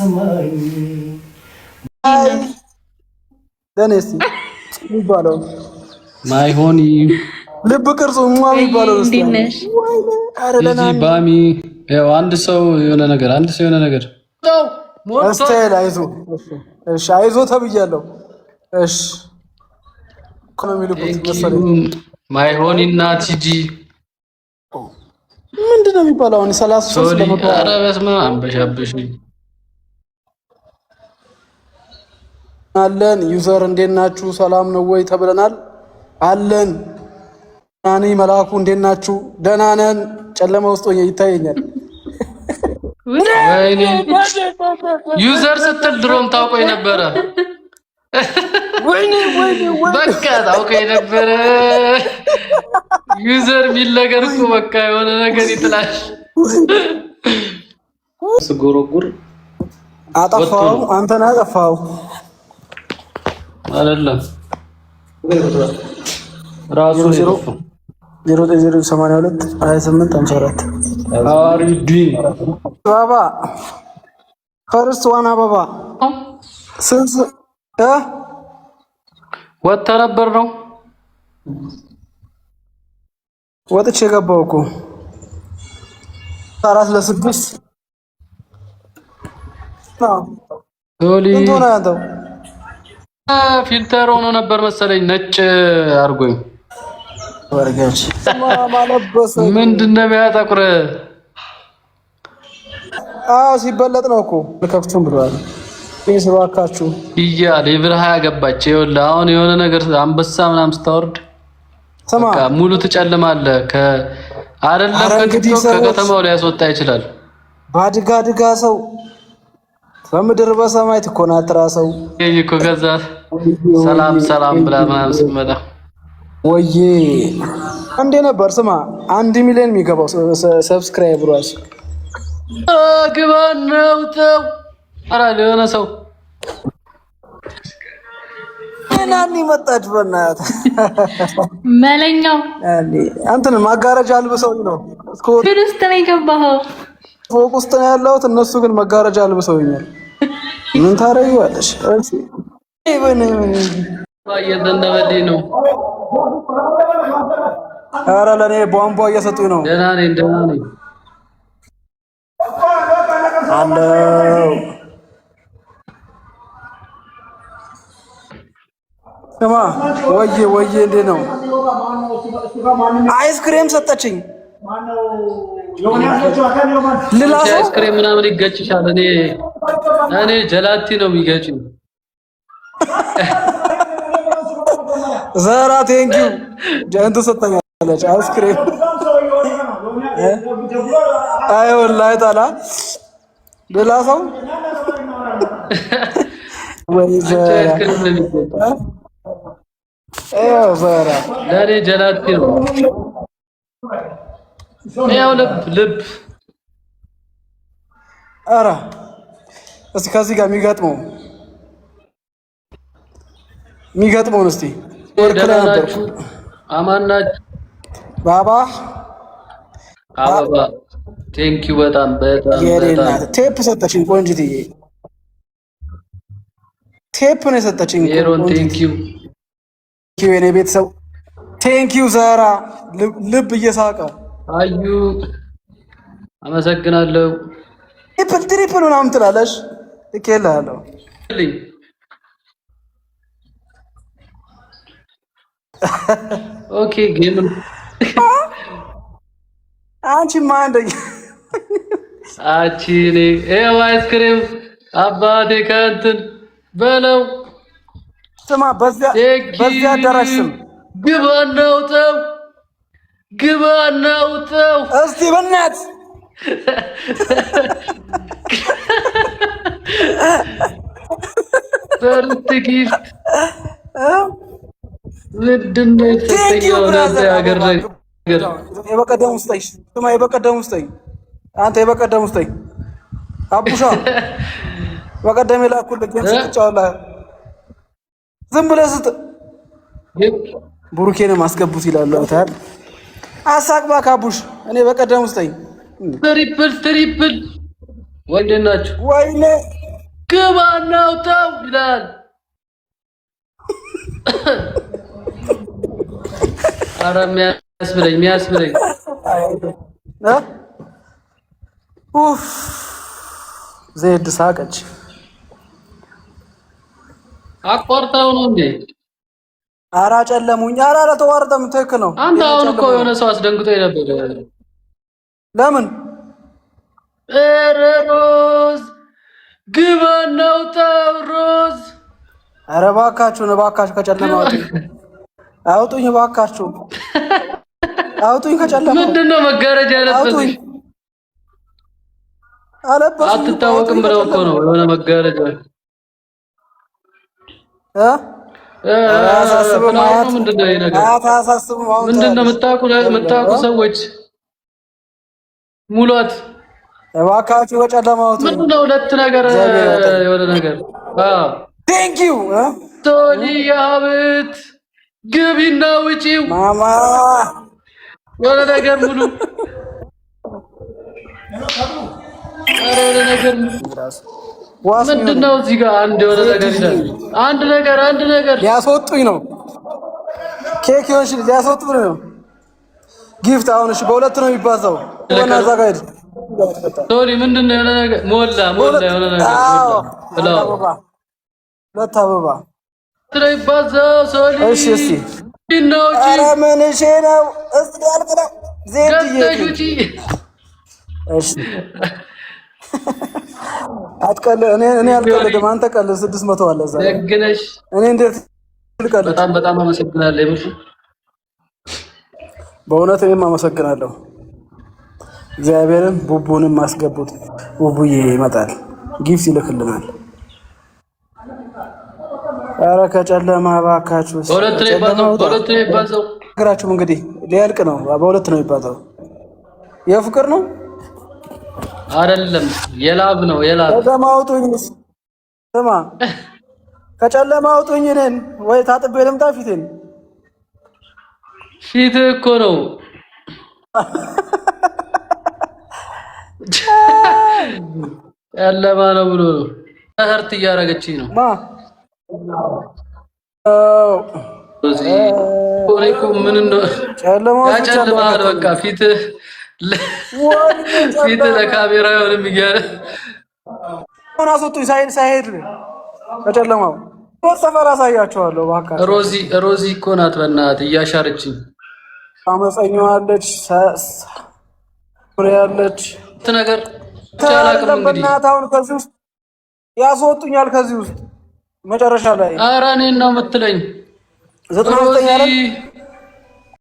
ተሰማኝ። ደኔስ ይባላል ማይሆን ልብ ቅርጹ የሚባለው እዚህ ባሚ ያው አንድ ሰው የሆነ ነገር አስተያየት አይዞ እሺ አይዞ ተብያለሁ። እሺ ኮሚሉት መሰለኝ ማይሆንና ቲጂ ምንድነው የሚባለው? አሁን 33 ለመቶ ኧረ በስመ አብ አንበሻበሽ አለን። ዩዘር እንዴት ናችሁ? ሰላም ነው ወይ ተብለናል። አለን ናኒ መላኩ እንዴት ናችሁ? ደህና ነን። ጨለማ ውስጥ ሆኜ ይታየኛል። ወይኔ ዩዘር ስትል ድሮም ታውቆኝ ነበረ። ወይኔ በቃ ታውቆኝ ነበረ። ዩዘር የሚል ነገር እኮ በቃ የሆነ ነገር ይጥላል። ስጎረጉር አጠፋው አንተና አጠፋው አይደለም ራሱ ነው 0982 28 54 አሪዲ ባባ ፈርስት ዋና ባባ ስንት ወጣ ነበር ነው ወጥቼ ገባው እኮ 4 ለ6 ቶሊ እንቶና ያንተው ፊልተር ሆኖ ነበር መሰለኝ ነጭ አርጎኝ ወርጋች ማለበሰ ምንድነው ያጠቁረ ሲበለጥ ነው እኮ ለከፍቱም ብሏል። እባካችሁ ሌቭል 20 ገባች። ይኸውልህ አሁን የሆነ ነገር አንበሳ ምናምን ስታወርድ በቃ ሙሉ ትጨልማለህ። አይደለም ከቲክቶክ ከከተማው ላይ ያስወጣ ይችላል። ባድጋ ሰው በምድር በሰማይ ተኮናትራ ሰው እኮ ከዛ ሰላም ብላ ምናምን ስትመጣ ወዬ አንዴ ነበር ስማ 1 ሚሊዮን የሚገባው ሰብስክራይበርስ ግባነው ተው አራ ለሆነ ሰው ናኒ መጣች በእናት መለኛው አንተን ማጋረጃ አልብሰውኝ ነው ፍርስት ነው የገባኸው ፎቅ ውስጥ ነው ያለሁት። እነሱ ግን መጋረጃ አልብሰውኛል። ምን ታረጊዋለሽ? እሺ ይበን እየዘነበልኝ ነው። ኧረ ለኔ ቧንቧ እየሰጡኝ ነው። ደህና ነኝ አለው ስማ ወዬ እንዴት ነው? አይስክሬም ሰጠችኝ። አይስክሬም ምናምን ይገጭሻል። እኔ ጀላቲ ነው የሚገጭኝ። ዘራ ቴንኪው ጀንቱ ሰጠኛለች አይስክሬም። አይ ወላሂ ታላ ሌላ ሰው ወይ ዘራ ዘራ ለኔ ጀላቲ ነው። ያው ልብ ኧረ እስኪ ከዚህ ጋር የሚገጥመውን እስቲ ወርክላችሁ አማናችሁ ባባ አባባ ቴንኪው በጣም ቴፕ ሰጠችኝ። ቆንጅትዬ ቴፕ ነው የሰጠችኝ። ቴንኪው የኔ ቤተሰብ ቴንኪው። ዘራ ልብ እየሳቀ አዩ አመሰግናለሁ። ትሪፕል ምናምን ትላለሽ። እኬልሃለሁ ኦኬ ጌም አንቺ ማንደኝ አቺኔ አይስክሬም አባቴ ከእንትን በለው ስማ በዚያ አዳራሽ ስም ግባ እናውጣው እስቲ በእናት ፈርስት ጊፍት ምንድነው የተሰጠው? ነገር የበቀደም ውስጠኝ ስማ፣ የበቀደም ውስጠኝ አንተ የበቀደም ውስጠኝ አቡሻ በቀደም የላኩልህ ጌም ስትጫወላ ዝም ብለህ ስጥ ቡሩኬንም አስገቡት ይላሉ። አይተሃል? አሳቅባ ካቡሽ እኔ በቀደም ውስጠኝ ትሪፕል ወንድ ናችሁ። ወይኔ ግባ እናውጣው ይላል። ኧረ የሚያስብለኝ ዜድ ሳቀች። አቋርጠው ነው እንዴ? ኧረ ጨለሙኝ። ኧረ አልተዋረደም። ትክክል ነው። አንተ አሁን እኮ የሆነ ሰው አስደንግጦኝ ነበር። ለምን? ኧረ ሮዝ ግባ እናውጣው ሮዝ። ኧረ እባካችሁን ከጨለማ አውጡኝ እባካችሁ አውጡኝ ከጨለማ። ምንድነው መጋረጃ ያለበትሽ? አትታወቅም ብለው እኮ ነው የሆነ መጋረጃ ምንድነው ይሄ ነገር? ምንድነው የምታውቁ ሰዎች ሙሏት እባካችሁ ከጨለማ አውጡኝ። ምንድነው ሁለት ነገር የሆነ ነገር ቴንክ ዩ ቶሊያብት ግቢና ውጪው ማማ የሆነ ነገር ሙሉ ምንድነው እዚህ ጋር አንድ የሆነ ነገር ይላል። አንድ ነገር ሊያስወጡኝ ነው። ኬክ ይሆንሽ ሊያስወጡኝ ነው። ጊፍት አሁን እሺ፣ በሁለት ነው የሚባዛው። ወና ዘጋጅ ሶሪ ምንድነው የሆነ ነገር ሞላ የሆነ ነገር ሁለት አበባ ትረይባዛው ሶሪ። እሺ እስቲ ነው እቺ ኧረ ምን እሺ ነው እስቲ ያልከው ዜድ እሺ አትቀልድ። እኔ አልቀልድም። አንተ ቀልድ። 600 አለ እዛ ደግነሽ። እኔ እንዴት ልቀልድ? በጣም አመሰግናለሁ። በእውነት እኔም አመሰግናለሁ። እግዚአብሔርን ቡቡንም ማስገቡት። ቡቡዬ ይመጣል፣ ጊፍት ይልክልናል። ኧረ ከጨለማ እባካችሁ። በሁለት ነው ይባዛው። እግራችሁ እንግዲህ ሊያልቅ ነው። በሁለት ነው ይባዛው። የፍቅር ነው አይደለም፣ የላብ ነው። ከጨለማ አውጡኝ። ስማ ከጨለማ አውጡኝ። እኔን ወይ ታጥቤ ልምጣ ፊቴን። ፊትህ እኮ ነው ጨለማ ነው ብሎ ነው ህርት እያደረገችኝ ነው። ምን ያጨልማል። በቃ ፊትህ ለካሜራ ይሆንም ይያለ አስወጡኝ። ሳይሄድ ከጨለማው ሰፈር አሳያቸዋለሁ። እባክህ ሮዚ እኮ ናት በእናትህ እያሻረችኝ። አመፀኛዋ አለች ያለች ነገር ቻላቅም እንግዲህ አሁን ከዚህ ውስጥ ያስወጡኛል። ከዚህ ውስጥ መጨረሻ ላይ ኧረ እኔን ነው የምትለኝ? ሮዚ